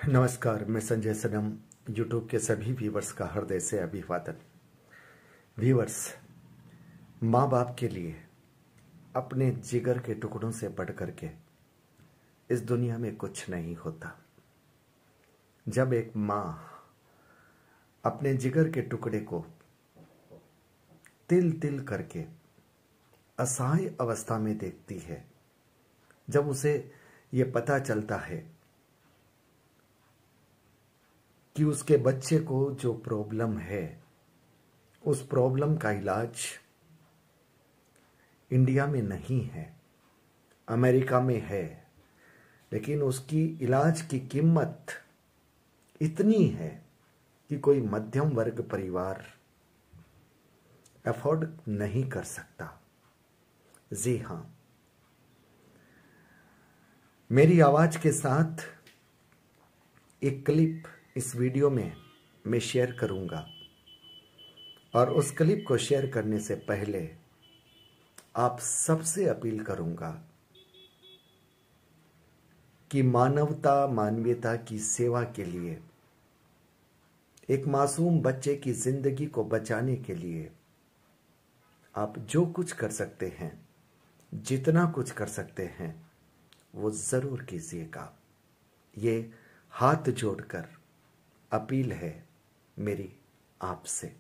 नमस्कार, मैं संजय सनम यूट्यूब के सभी व्यूवर्स का हृदय से अभिवादन। व्यूवर्स, माँ बाप के लिए अपने जिगर के टुकड़ों से बढ़ कर के इस दुनिया में कुछ नहीं होता। जब एक माँ अपने जिगर के टुकड़े को तिल तिल करके असहाय अवस्था में देखती है, जब उसे ये पता चलता है कि उसके बच्चे को जो प्रॉब्लम है, उस प्रॉब्लम का इलाज इंडिया में नहीं है, अमेरिका में है, लेकिन उसकी इलाज की कीमत इतनी है कि कोई मध्यम वर्ग परिवार अफोर्ड नहीं कर सकता। जी हाँ, मेरी आवाज के साथ एक क्लिप इस वीडियो में मैं शेयर करूंगा, और उस क्लिप को शेयर करने से पहले आप सबसे अपील करूंगा कि मानवता मानवीयता की सेवा के लिए, एक मासूम बच्चे की जिंदगी को बचाने के लिए आप जो कुछ कर सकते हैं, जितना कुछ कर सकते हैं, वो जरूर कीजिएगा। ये हाथ जोड़कर अपील है मेरी आपसे।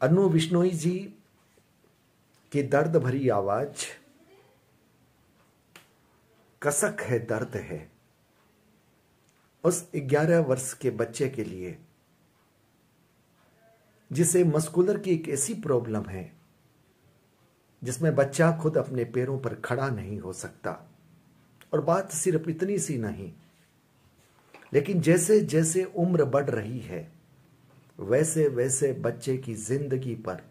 अनु बिश्नोई जी की दर्द भरी आवाज कसक है, दर्द है उस 11 वर्ष के बच्चे के लिए जिसे मस्कुलर की एक ऐसी प्रॉब्लम है जिसमें बच्चा खुद अपने पैरों पर खड़ा नहीं हो सकता। और बात सिर्फ इतनी सी नहीं, लेकिन जैसे जैसे उम्र बढ़ रही है, वैसे वैसे बच्चे की जिंदगी पर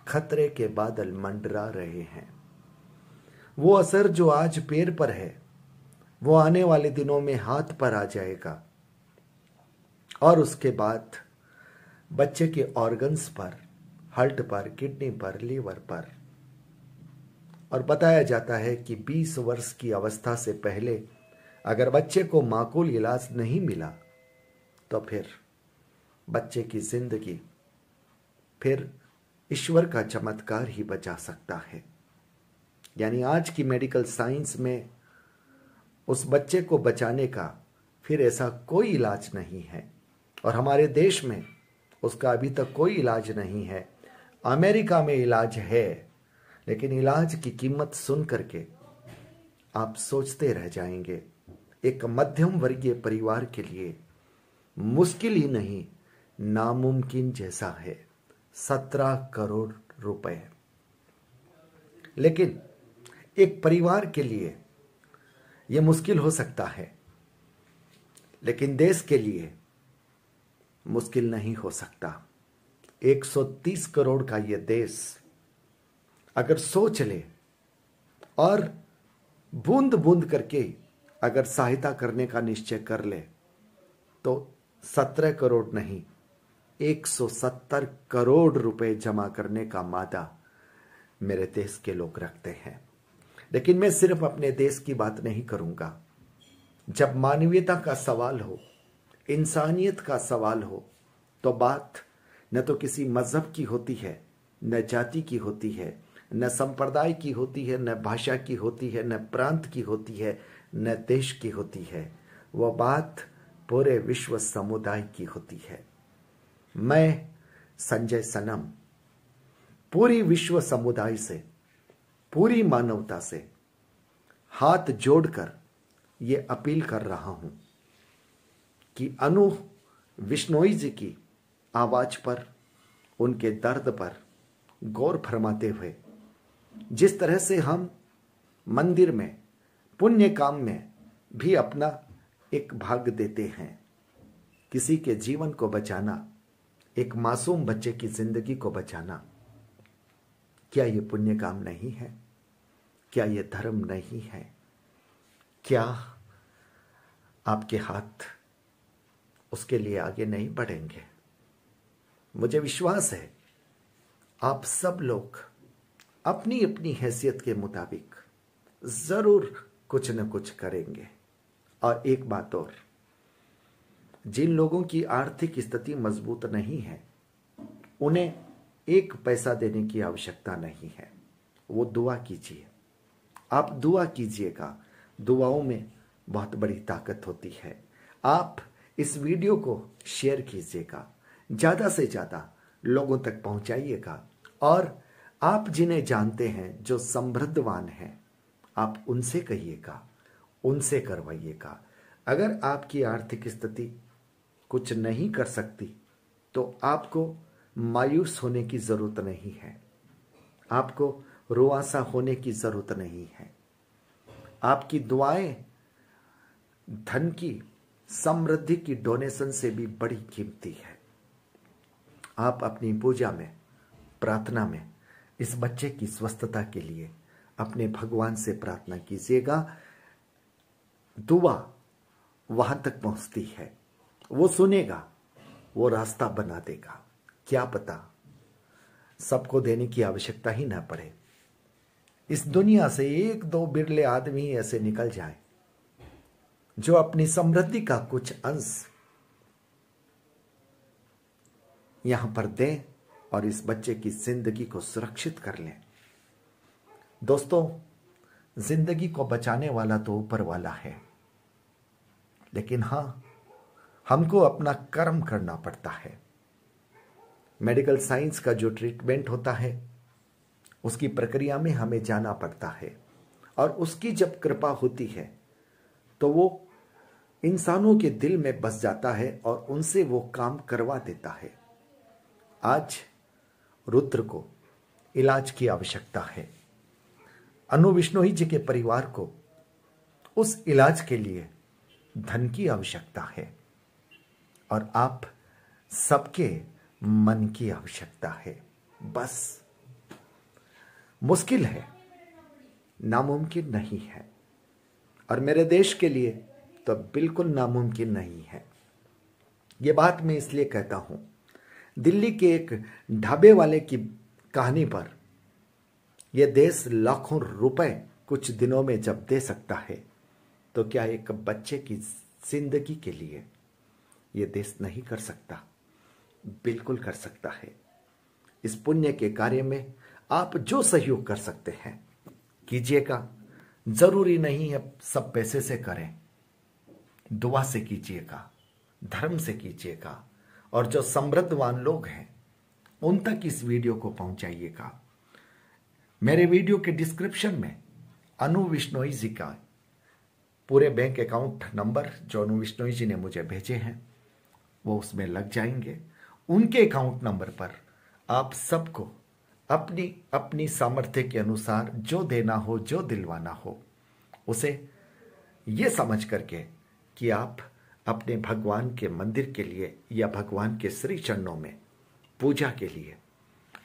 खतरे के बादल मंडरा रहे हैं। वो असर जो आज पैर पर है, वो आने वाले दिनों में हाथ पर आ जाएगा, और उसके बाद बच्चे के ऑर्गन्स पर, हार्ट पर, किडनी पर, लीवर पर। और बताया जाता है कि 20 वर्ष की अवस्था से पहले अगर बच्चे को माकूल इलाज नहीं मिला तो फिर बच्चे की जिंदगी फिर ईश्वर का चमत्कार ही बचा सकता है। यानी आज की मेडिकल साइंस में उस बच्चे को बचाने का फिर ऐसा कोई इलाज नहीं है, और हमारे देश में उसका अभी तक कोई इलाज नहीं है। अमेरिका में इलाज है, लेकिन इलाज की कीमत सुन करके आप सोचते रह जाएंगे। एक मध्यम वर्गीय परिवार के लिए मुश्किल ही नहीं, नामुमकिन जैसा है। 17 करोड़ रुपए। लेकिन एक परिवार के लिए यह मुश्किल हो सकता है, लेकिन देश के लिए मुश्किल नहीं हो सकता। 130 करोड़ का यह देश अगर सोच ले और बूंद बूंद करके अगर सहायता करने का निश्चय कर ले, तो 17 करोड़ नहीं, 170 करोड़ रुपए जमा करने का मादा मेरे देश के लोग रखते हैं। लेकिन मैं सिर्फ अपने देश की बात नहीं करूंगा। जब मानवीयता का सवाल हो, इंसानियत का सवाल हो, तो बात न तो किसी मजहब की होती है, न जाति की होती है, न संप्रदाय की होती है, न भाषा की होती है, न प्रांत की होती है, न देश की होती है। वह बात पूरे विश्व समुदाय की होती है। मैं संजय सनम पूरी विश्व समुदाय से, पूरी मानवता से हाथ जोड़कर ये अपील कर रहा हूं कि अनु बिश्नोई जी की आवाज पर, उनके दर्द पर गौर फरमाते हुए, जिस तरह से हम मंदिर में पुण्य काम में भी अपना एक भाग देते हैं, किसी के जीवन को बचाना, एक मासूम बच्चे की जिंदगी को बचाना, क्या ये पुण्य काम नहीं है? क्या ये धर्म नहीं है? क्या आपके हाथ उसके लिए आगे नहीं बढ़ेंगे? मुझे विश्वास है आप सब लोग अपनी अपनी हैसियत के मुताबिक जरूर कुछ न कुछ करेंगे। और एक बात और, जिन लोगों की आर्थिक स्थिति मजबूत नहीं है, उन्हें एक पैसा देने की आवश्यकता नहीं है। वो दुआ कीजिए, आप दुआ कीजिएगा। दुआओं में बहुत बड़ी ताकत होती है। आप इस वीडियो को शेयर कीजिएगा, ज़्यादा से ज़्यादा लोगों तक पहुंचाइएगा। और आप जिन्हें जानते हैं जो समृद्धवान हैं, आप उनसे कहिएगा, उनसे करवाइएगा। अगर आपकी आर्थिक स्थिति कुछ नहीं कर सकती तो आपको मायूस होने की ज़रूरत नहीं है, आपको रुआसा होने की ज़रूरत नहीं है। आपकी दुआएं धन की, समृद्धि की डोनेशन से भी बड़ी कीमती है। आप अपनी पूजा में, प्रार्थना में इस बच्चे की स्वस्थता के लिए अपने भगवान से प्रार्थना कीजिएगा। दुआ वहां तक पहुंचती है, वो सुनेगा, वो रास्ता बना देगा। क्या पता सबको देने की आवश्यकता ही ना पड़े, इस दुनिया से एक दो बिरले आदमी ऐसे निकल जाए जो अपनी समृद्धि का कुछ अंश यहां पर दें और इस बच्चे की जिंदगी को सुरक्षित कर लें। दोस्तों, जिंदगी को बचाने वाला तो ऊपर वाला है, लेकिन हां, हमको अपना कर्म करना पड़ता है। मेडिकल साइंस का जो ट्रीटमेंट होता है, उसकी प्रक्रिया में हमें जाना पड़ता है, और उसकी जब कृपा होती है तो वो इंसानों के दिल में बस जाता है और उनसे वो काम करवा देता है। आज रुद्र को इलाज की आवश्यकता है, अनु बिश्नोई जी के परिवार को उस इलाज के लिए धन की आवश्यकता है, और आप सबके मन की आवश्यकता है। बस मुश्किल है, नामुमकिन नहीं है, और मेरे देश के लिए तो बिल्कुल नामुमकिन नहीं है। ये बात मैं इसलिए कहता हूं, दिल्ली के एक ढाबे वाले की कहानी पर यह देश लाखों रुपए कुछ दिनों में जब दे सकता है, तो क्या एक बच्चे की जिंदगी के लिए यह देश नहीं कर सकता? बिल्कुल कर सकता है। इस पुण्य के कार्य में आप जो सहयोग कर सकते हैं कीजिएगा। जरूरी नहीं है सब पैसे से करें, दुआ से कीजिएगा, धर्म से कीजिएगा, और जो समृद्धवान लोग हैं उन तक इस वीडियो को पहुंचाइएगा। मेरे वीडियो के डिस्क्रिप्शन में अनु बिश्नोई जी का पूरे बैंक अकाउंट नंबर जो अनु बिश्नोई जी ने मुझे भेजे हैं वो उसमें लग जाएंगे। उनके अकाउंट नंबर पर आप सबको अपनी अपनी सामर्थ्य के अनुसार जो देना हो, जो दिलवाना हो, उसे ये समझ करके कि आप अपने भगवान के मंदिर के लिए या भगवान के श्री चरणों में पूजा के लिए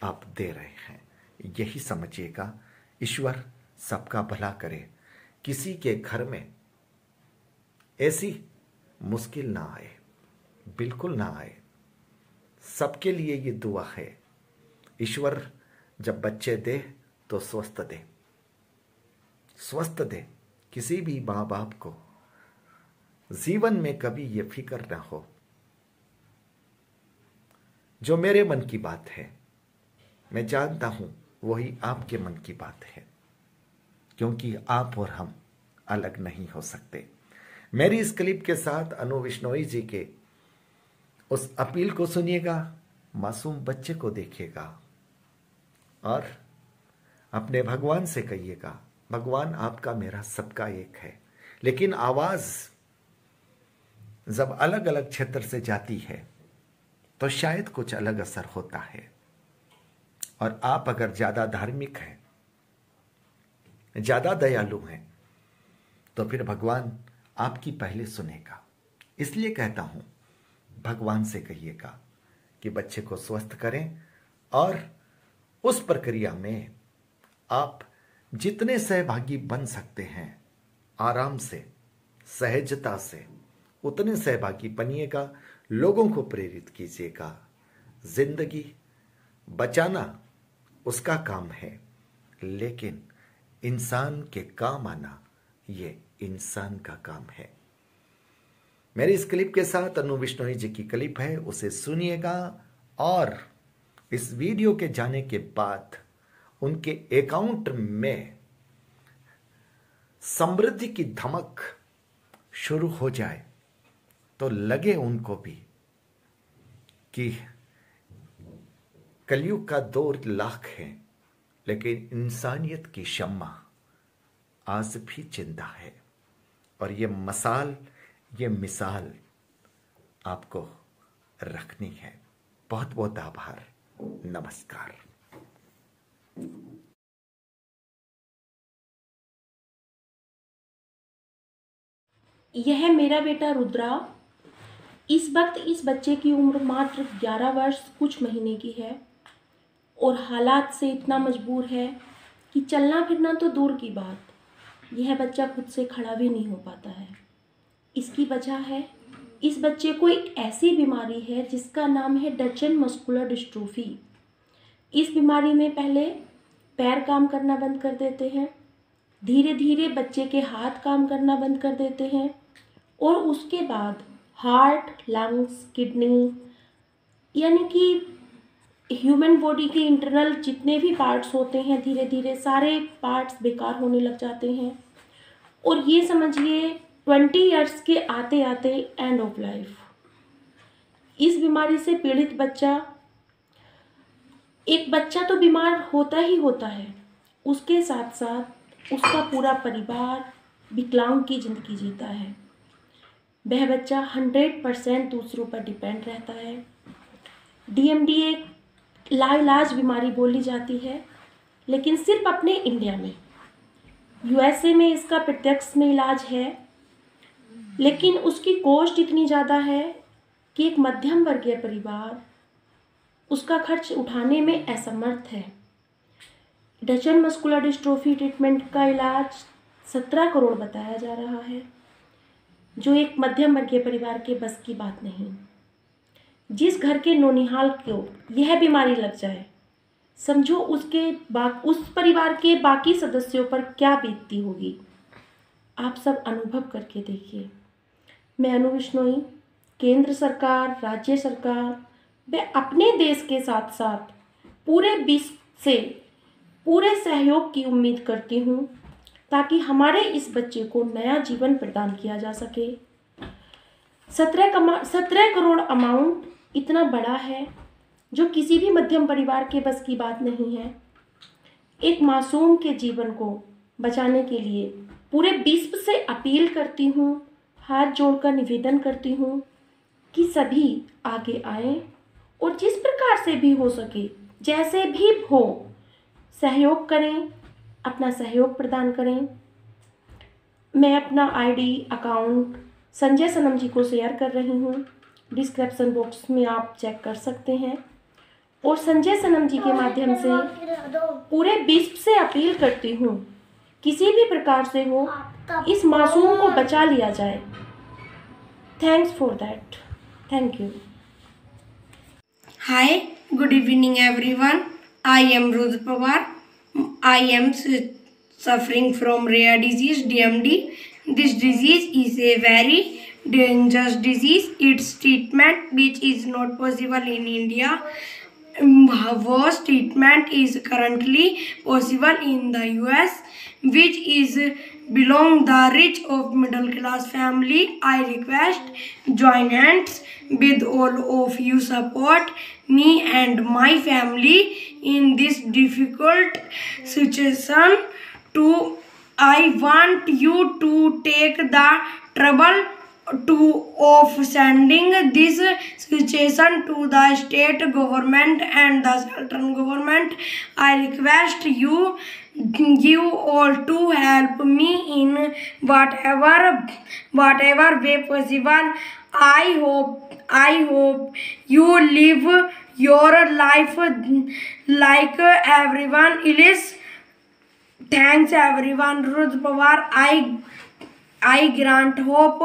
आप दे रहे हैं, यही समझिएगा। ईश्वर सबका भला करे, किसी के घर में ऐसी मुश्किल ना आए, बिल्कुल ना आए। सबके लिए ये दुआ है। ईश्वर जब बच्चे दे तो स्वस्थ दे, स्वस्थ दे। किसी भी माँ बाप को जीवन में कभी ये फिक्र ना हो। जो मेरे मन की बात है मैं जानता हूं वही आपके मन की बात है, क्योंकि आप और हम अलग नहीं हो सकते। मेरी इस क्लिप के साथ अनु बिश्नोई जी के उस अपील को सुनिएगा, मासूम बच्चे को देखिएगा और अपने भगवान से कहिएगा, भगवान आपका मेरा सबका एक है। लेकिन आवाज जब अलग अलग क्षेत्र से जाती है तो शायद कुछ अलग असर होता है। और आप अगर ज्यादा धार्मिक हैं, ज्यादा दयालु हैं, तो फिर भगवान आपकी पहले सुनेगा। इसलिए कहता हूं, भगवान से कहिएगा कि बच्चे को स्वस्थ करें, और उस प्रक्रिया में आप जितने सहभागी बन सकते हैं आराम से, सहजता से, उतने सहभागी बनिएगा। लोगों को प्रेरित कीजिएगा। जिंदगी बचाना उसका काम है, लेकिन इंसान के काम आना ये इंसान का काम है। मेरी इस क्लिप के साथ अनु बिश्नोई जी की क्लिप है, उसे सुनिएगा और इस वीडियो के जाने के बाद उनके अकाउंट में समृद्धि की धमक शुरू हो जाए तो लगे उनको भी कि कलयुग का दौर लाख है, लेकिन इंसानियत की शम्मा आज भी जिंदा है। और ये मसाल, ये मिसाल आपको रखनी है। बहुत बहुत आभार। नमस्कार। यह मेरा बेटा रुद्रा। इस वक्त इस बच्चे की उम्र मात्र 11 वर्ष कुछ महीने की है और हालात से इतना मजबूर है कि चलना फिरना तो दूर की बात, यह बच्चा खुद से खड़ा भी नहीं हो पाता है। इसकी वजह है, इस बच्चे को एक ऐसी बीमारी है जिसका नाम है डचेन मस्कुलर डिस्ट्रोफी। इस बीमारी में पहले पैर काम करना बंद कर देते हैं, धीरे धीरे बच्चे के हाथ काम करना बंद कर देते हैं और उसके बाद हार्ट, लंग्स, किडनी, यानी कि ह्यूमन बॉडी के इंटरनल जितने भी पार्ट्स होते हैं, धीरे धीरे सारे पार्ट्स बेकार होने लग जाते हैं। और ये समझिए 20 इयर्स के आते आते एंड ऑफ लाइफ। इस बीमारी से पीड़ित बच्चा, एक बच्चा तो बीमार होता ही होता है, उसके साथ साथ उसका पूरा परिवार विकलांग की ज़िंदगी जीता है। वह बच्चा 100% दूसरों पर डिपेंड रहता है। DMD एक लाइलाज बीमारी बोली जाती है, लेकिन सिर्फ अपने इंडिया में। USA में इसका प्रत्यक्ष में इलाज है, लेकिन उसकी कॉस्ट इतनी ज़्यादा है कि एक मध्यम वर्गीय परिवार उसका खर्च उठाने में असमर्थ है। डचेन मस्कुलर डिस्ट्रोफी ट्रीटमेंट का इलाज 17 करोड़ बताया जा रहा है, जो एक मध्यम वर्गीय परिवार के बस की बात नहीं। जिस घर के नौनिहाल को यह बीमारी लग जाए, समझो उस परिवार के बाकी सदस्यों पर क्या बीतती होगी। आप सब अनुभव करके देखिए। मैं अनु बिश्नोई केंद्र सरकार, राज्य सरकार व अपने देश के साथ साथ पूरे विश्व से पूरे सहयोग की उम्मीद करती हूँ, ताकि हमारे इस बच्चे को नया जीवन प्रदान किया जा सके। 17 करोड़ अमाउंट इतना बड़ा है जो किसी भी मध्यम परिवार के बस की बात नहीं है। एक मासूम के जीवन को बचाने के लिए पूरे विश्व से अपील करती हूँ, हाथ जोड़कर निवेदन करती हूँ कि सभी आगे आएं और जिस प्रकार से भी हो सके, जैसे भी हो, सहयोग करें, अपना सहयोग प्रदान करें। मैं अपना ID अकाउंट संजय सनम जी को शेयर कर रही हूँ, डिस्क्रिप्शन बॉक्स में आप चेक कर सकते हैं। और संजय सनम जी के माध्यम से पूरे विश्व से अपील करती हूँ, किसी भी प्रकार से हो, इस मासूम को बचा लिया जाए। Thanks for that. Thank you. Hi, good evening everyone. I am Rudra Pawar. I am suffering from rare disease DMD. This disease is a very dangerous disease. Its treatment which is not possible in India. Worst treatment is currently possible in the US, which is belong the rich of middle class family. I request join hands with all of you, support me and my family in this difficult situation. I want you to take the trouble of sending this situation to the state government and the central government. I request you all to help me in whatever way possible. I hope you live your life like everyone else. Thanks everyone. Rudra Pawar. I grant hope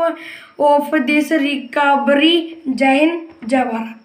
of this recovery. Jai Hind, Jai Bharat.